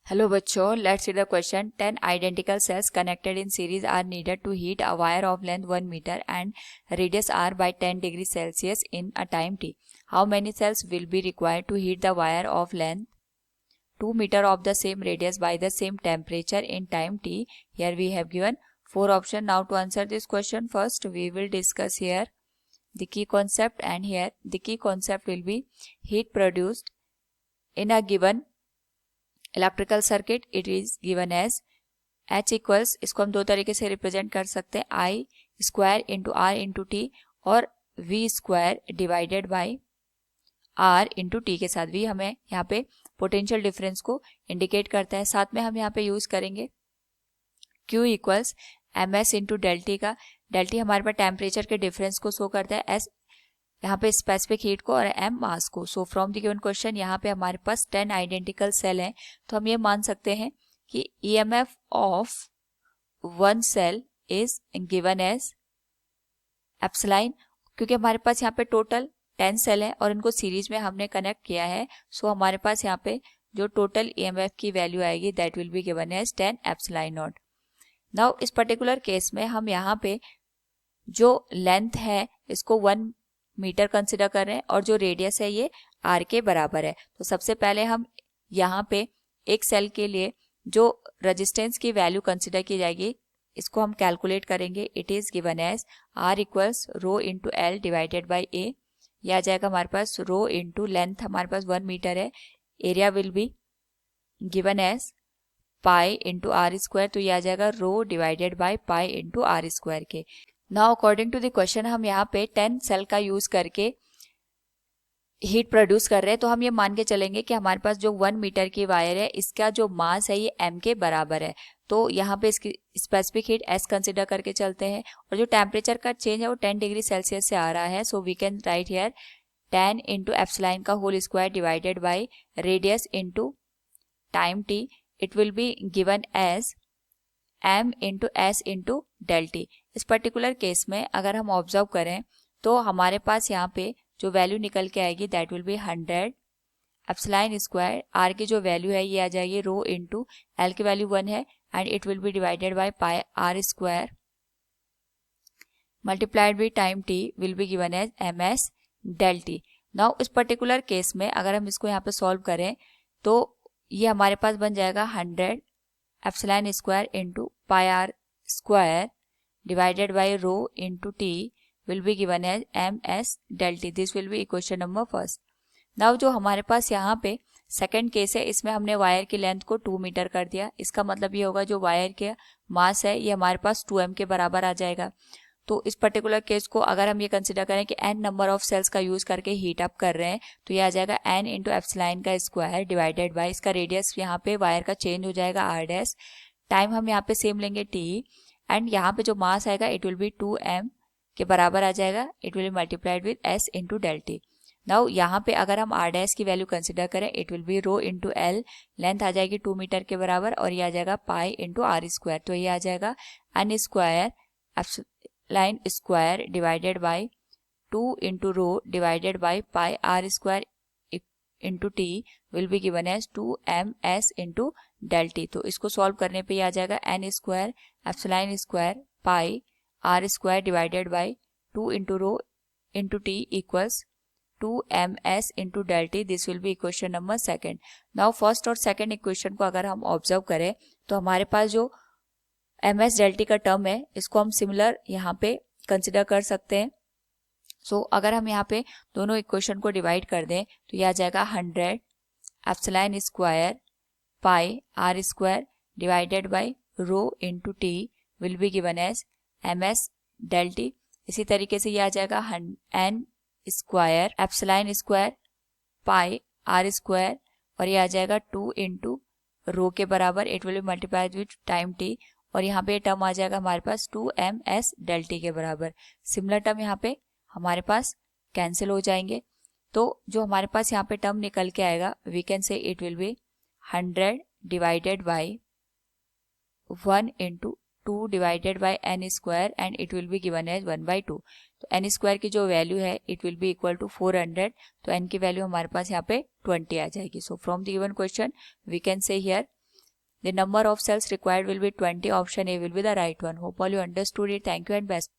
Hello बच्चों, let's see the question. 10 identical cells connected in series are needed to heat a wire of length 1 meter and radius r by 10 degrees Celsius in a time t. How many cells will be required to heat the wire of length 2 meter of the same radius by the same temperature in time t? Here we have given 4 options. Now to answer this question, first we will discuss here the key concept, and here the key concept will be heat produced in a given electrical circuit. It is given as H equals, इसको हम दो तरीके से represent कर सकते हैं, I square into R into T और V square divided by R into T के साथ. V हमें यहाँ पे पोटेंशियल डिफरेंस को इंडिकेट करता है. साथ में हम यहाँ पे यूज करेंगे Q equals MS into del T का. डेल टी हमारे पास टेम्परेचर के डिफरेंस को शो करता है, S यहाँ पे स्पेसिफिक हीट को और M मास को. सो फ्रॉम द गिवन क्वेश्चन यहाँ पे हमारे पास 10 आइडेंटिकल सेल हैं, तो हम ये मान सकते हैं कि EMF of one cell is given as epsilon. क्योंकि हमारे पास यहाँ पे टोटल 10 सेल है और इनको सीरीज में हमने कनेक्ट किया है, सो हमारे पास यहाँ पे जो टोटल EMF की वैल्यू आएगी that will be given as 10 epsilon naught. Now इस पर्टिकुलर केस में हम यहाँ पे जो लेंथ है इसको 1 मीटर कंसिडर कर रहे हैं और जो रेडियस है ये r के बराबर है. तो सबसे पहले हम यहाँ पे एक सेल के लिए जो रेजिस्टेंस की वैल्यू कंसिडर की जाएगी इसको हम कैलकुलेट करेंगे. It is given as r equals rho into l divided by a. यह आ जाएगा हमारे पास रो इंटू लेंथ हमारे पास 1 मीटर है. Area will be given as pi into r square. तो यह आ जाएगा rho divided by pi into r square के. Now according to the question हम यहाँ पे 10 सेल का यूज करके हीट प्रोड्यूस कर रहे हैं, तो हम ये मान के चलेंगे कि हमारे पास जो 1 मीटर की वायर है इसका जो मास है ये m के बराबर है. तो यहाँ पे इसकी स्पेसिफिक हीट S कंसिडर करके चलते हैं और जो टेम्परेचर का चेंज है वो 10 डिग्री सेल्सियस से आ रहा है. So we can write here 10 into epsilon का whole square divided by radius into time t. It will be given as m into s into del t. इस पर्टिकुलर केस में अगर हम ऑब्जर्व करें तो हमारे पास यहाँ पे जो वैल्यू निकल के आएगी that will be 100 epsilon square. r की जो वैल्यू है ये आ जाएगी रो इंटू एल की वैल्यू 1 है and it will be divided by pi R square multiplied by time t will be given as ms del T. Now इस particular case में अगर हम इसको यहाँ पे सॉल्व करें तो ये हमारे पास बन जाएगा 100 epsilon square into pi R square divided by rho into t will be given as ms del t. This will be equation number first. Now जो हमारे पास यहाँ पे सेकेंड केस है इसमें हमने वायर की लेंथ को 2 मीटर कर दिया. इसका मतलब ये होगा जो वायर के मास है ये हमारे पास 2m के बराबर आ जाएगा. तो इस पर्टिकुलर केस को अगर हम ये कंसिडर करें कि n नंबर ऑफ सेल्स का यूज करके हीट अप कर रहे हैं तो ये आ जाएगा n इंटू एप्सिलॉन का स्क्वायर डिवाइडेड बाई इसका रेडियस यहाँ पे वायर का चेंज हो जाएगा r डैश. टाइम हम यहाँ पे सेम लेंगे t एंड यहाँ पे जो मास आएगा इट विल बी 2m के बराबर आ जाएगा. It will be multiplied with s into del T. Now यहाँ पे अगर हम r डैश की वैल्यू कंसिडर करें it will be rho into l. Length आ जाएगी 2 मीटर के बराबर और ये आ जाएगा पाई इंटू आर स्क्वायर. तो ये आ जाएगा n square epsilon square divided by 2 into rho divided by pi R square into T will be given as 2ms into del T. तो इसको सॉल्व करने पे ये आ जाएगा n square epsilon square pi R square divided by 2 into rho into T equals 2ms into del T. This will be equation number second. Now first और second equation को अगर हम ऑब्जर्व करें तो हमारे पास जो ms डेल टी का term है इसको हम सिमिलर यहाँ पे कंसिडर कर सकते हैं. सो अगर हम यहाँ पे दोनों इक्वेशन को डिवाइड कर दें तो यह आ जाएगा 100 epsilon square pi R square divided by rho into T will be given as ms del T. इसी तरीके से यह आ जाएगा n square epsilon square pi R square और यह आ जाएगा 2 इंटू रो के बराबर. It will be multiplied with time t और यहाँ पे टर्म आ जाएगा हमारे पास 2ms डेल टी के बराबर. सिमिलर टर्म यहाँ पे हमारे पास कैंसिल हो जाएंगे. तो जो हमारे पास यहाँ पे टर्म निकल के आएगा we can say it will be 100 divided by 1 into 2 divided by n square and it will be given as 1/2. तो n स्क्वायर की जो वैल्यू है it will be equal to 400. तो n की वैल्यू हमारे पास यहाँ पे 20 आ जाएगी. So from the given question we can say here The number of cells required will be 20. Option A will be the right one. Hope all you understood it. Thank you and best.